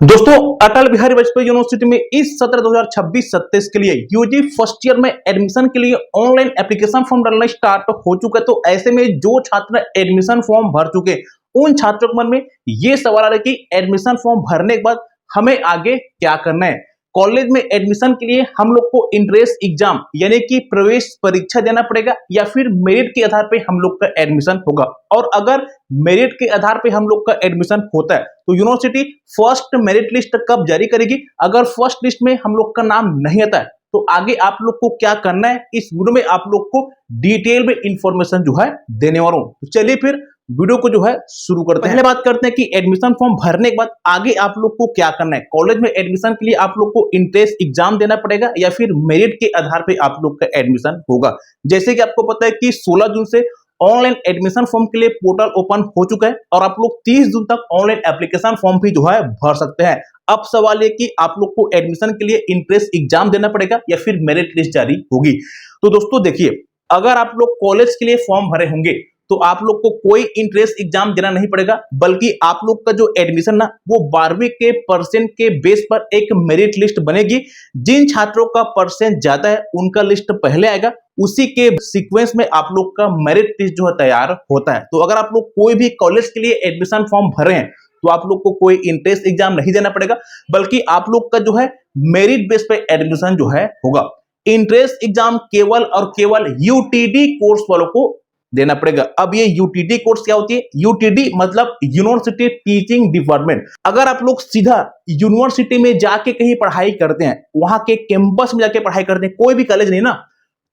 दोस्तों, अटल बिहारी वाजपेयी यूनिवर्सिटी में इस सत्र 2026-27 के लिए यूजी फर्स्ट ईयर में एडमिशन के लिए ऑनलाइन एप्लीकेशन फॉर्म डालना स्टार्ट हो चुका है। तो ऐसे में जो छात्र एडमिशन फॉर्म भर चुके उन छात्रों के मन में ये सवाल आ रहा है कि एडमिशन फॉर्म भरने के बाद हमें आगे क्या करना है। कॉलेज में एडमिशन के लिए हम लोग को इंट्रेंस एग्जाम यानी कि प्रवेश परीक्षा देना पड़ेगा या फिर मेरिट के आधार पे हम लोग का एडमिशन होगा। और अगर मेरिट के आधार पे हम लोग का एडमिशन होता है तो यूनिवर्सिटी फर्स्ट मेरिट लिस्ट कब जारी करेगी। अगर फर्स्ट लिस्ट में हम लोग का नाम नहीं आता है तो आगे आप लोग को क्या करना है, इस वीडियो में आप लोग को डिटेल में इंफॉर्मेशन जो है देने वाला हूं। तो चलिए फिर वीडियो को जो है शुरू करते हैं। पहले बात करते हैं कि एडमिशन फॉर्म भरने के बाद आगे आप लोग को क्या करना है। कॉलेज में एडमिशन के लिए आप लोग को इंट्रेंस एग्जाम देना पड़ेगा या फिर मेरिट के आधार पे आप लोग का एडमिशन होगा। जैसे कि आपको पता है कि 16 जून से ऑनलाइन एडमिशन फॉर्म के लिए पोर्टल ओपन हो चुका है और आप लोग 30 जून तक ऑनलाइन एप्लीकेशन फॉर्म भी जो है भर सकते हैं। अब सवाल ये कि आप लोग को एडमिशन के लिए इंट्रेंस एग्जाम देना पड़ेगा या फिर मेरिट लिस्ट जारी होगी। तो दोस्तों देखिए, अगर आप लोग कॉलेज के लिए फॉर्म भरे होंगे तो आप लोग को कोई इंट्रेंस एग्जाम देना नहीं पड़ेगा, बल्कि आप लोग का जो एडमिशन ना वो 12वीं के परसेंट के बेस पर एक मेरिट लिस्ट बनेगी। जिन छात्रों का परसेंट ज्यादा है उनका लिस्ट पहले आएगा, उसी के सीक्वेंस में आप लोग का मेरिट लिस्ट जो है तैयार होता है। तो अगर आप लोग कोई भी कॉलेज के लिए एडमिशन फॉर्म भरे हैं तो आप लोग को कोई इंट्रेंस एग्जाम नहीं देना पड़ेगा, बल्कि आप लोग का जो है मेरिट बेस पे एडमिशन जो है होगा। इंट्रेंस एग्जाम केवल और केवल यूटीडी कोर्स वालों को देना पड़ेगा। अब ये यूटीडी कोर्स क्या होती है? यूटीडी मतलब यूनिवर्सिटी टीचिंग डिपार्टमेंट। अगर आप लोग सीधा यूनिवर्सिटी में जाके कहीं पढ़ाई करते हैं, वहां के कैंपस में जाके पढ़ाई करते हैं, कोई भी कॉलेज नहीं ना,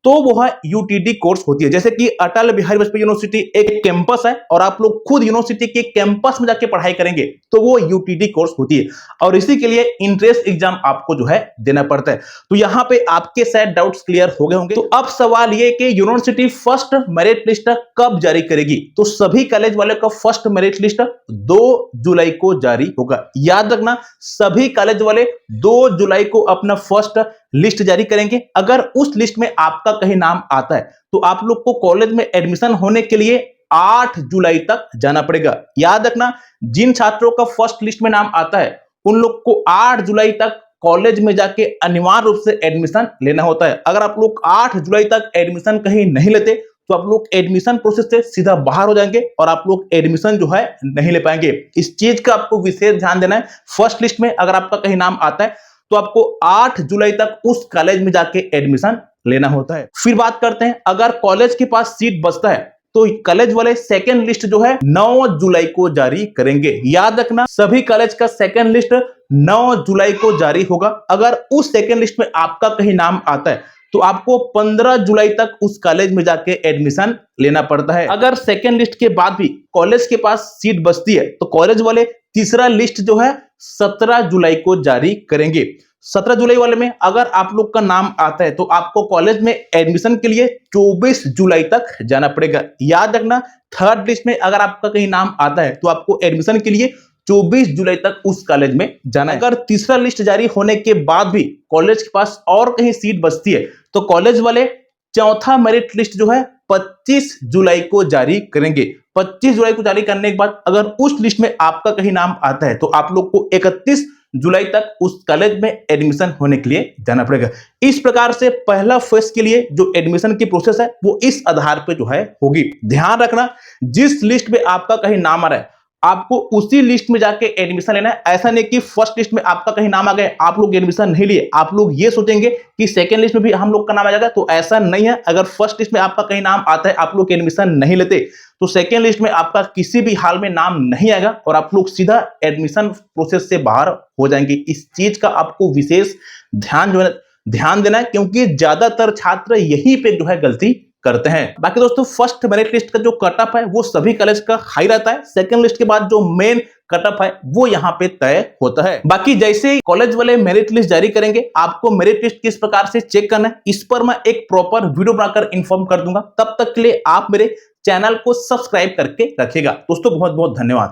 तो वह यूटीडी कोर्स होती है। जैसे कि अटल बिहारी वाजपेयी यूनिवर्सिटी एक कैंपस है और आप लोग खुद यूनिवर्सिटी के कैंपस में जाके पढ़ाई करेंगे तो वो यूटीडी कोर्स होती है और इसी के लिए इंट्रेंस एग्जाम आपको जो है देना पड़ता है। तो यहाँ पे आपके शायद डाउट्स क्लियर हो गए होंगे। तो अब सवाल ये कि यूनिवर्सिटी फर्स्ट मेरिट लिस्ट कब जारी करेगी। तो सभी कॉलेज वाले का फर्स्ट मेरिट लिस्ट 2 जुलाई को जारी होगा। याद रखना, सभी कॉलेज वाले 2 जुलाई को अपना फर्स्ट लिस्ट जारी करेंगे। अगर उस लिस्ट में आपका कहीं नाम आता है तो आप लोग को कॉलेज में एडमिशन होने के लिए 8 जुलाई तक जाना पड़ेगा। याद रखना, जिन छात्रों का फर्स्ट लिस्ट में नाम आता है उन लोग को 8 जुलाई तक कॉलेज में जाके अनिवार्य रूप से एडमिशन लेना होता है। अगर आप लोग 8 जुलाई तक एडमिशन कहीं नहीं लेते तो आप लोग एडमिशन प्रोसेस से सीधा बाहर हो जाएंगे और आप लोग एडमिशन जो है नहीं ले पाएंगे। इस चीज का आपको विशेष ध्यान देना है। फर्स्ट लिस्ट में अगर आपका कहीं नाम आता है तो आपको 8 जुलाई तक उस कॉलेज में जाके एडमिशन लेना होता है। फिर बात करते हैं, अगर कॉलेज के पास सीट बचता है तो कॉलेज वाले सेकंड लिस्ट जो है 9 जुलाई को जारी करेंगे। याद रखना, सभी कॉलेज का सेकंड लिस्ट 9 जुलाई को जारी होगा। अगर उस सेकंड लिस्ट में आपका कहीं नाम आता है तो आपको 15 जुलाई तक उस कॉलेज में जाके एडमिशन लेना पड़ता है। अगर सेकंड लिस्ट के बाद भी कॉलेज के पास सीट बचती है तो कॉलेज वाले तीसरा लिस्ट जो है 17 जुलाई को जारी करेंगे। 17 जुलाई वाले में अगर आप लोग का नाम आता है तो आपको कॉलेज में एडमिशन के लिए 24 जुलाई तक जाना पड़ेगा। याद रखना, थर्ड लिस्ट में अगर आपका कहीं नाम आता है तो आपको एडमिशन के लिए 24 जुलाई तक उस कॉलेज में जाना है। अगर तीसरा लिस्ट जारी होने के बाद भी कॉलेज के पास और कहीं सीट बचती है तो कॉलेज वाले चौथा मेरिट लिस्ट जो है 25 जुलाई को जारी करेंगे। 25 जुलाई को जारी करने के बाद अगर उस लिस्ट में आपका कहीं नाम आता है तो आप लोग को 31 जुलाई तक उस कॉलेज में एडमिशन होने के लिए जाना पड़ेगा। इस प्रकार से पहला फेज के लिए जो एडमिशन की प्रोसेस है वो इस आधार पे जो है होगी। ध्यान रखना, जिस लिस्ट में आपका कहीं नाम आ रहा है आपको उसी लिस्ट में जाके एडमिशन लेना है। ऐसा नहीं कि फर्स्ट लिस्ट में आपका कहीं नाम आ गया, आप लोग एडमिशन नहीं लिए, आप लोग ये सोचेंगे कि सेकंड लिस्ट में भी हम लोग का नाम आ जाएगा, तो ऐसा नहीं है। अगर फर्स्ट लिस्ट में आपका कहीं नाम आता है, आप लोग एडमिशन नहीं लेते तो सेकंड लिस्ट में आपका किसी भी हाल में नाम नहीं आएगा और आप लोग सीधा एडमिशन प्रोसेस से बाहर हो जाएंगे। इस चीज का आपको विशेष ध्यान देना है, क्योंकि ज्यादातर छात्र यहीं पे जो है गलती करते हैं। बाकी दोस्तों, फर्स्ट मेरिट लिस्ट का जो कट ऑफ है वो सभी कॉलेज का हाई रहता है। सेकंड लिस्ट के बाद जो मेन कट ऑफ है वो यहाँ पे तय होता है। बाकी जैसे कॉलेज वाले मेरिट लिस्ट जारी करेंगे, आपको मेरिट लिस्ट किस प्रकार से चेक करना है इस पर मैं एक प्रॉपर वीडियो बनाकर इन्फॉर्म कर दूंगा। तब तक के लिए आप मेरे चैनल को सब्सक्राइब करके रखिएगा। दोस्तों बहुत बहुत धन्यवाद।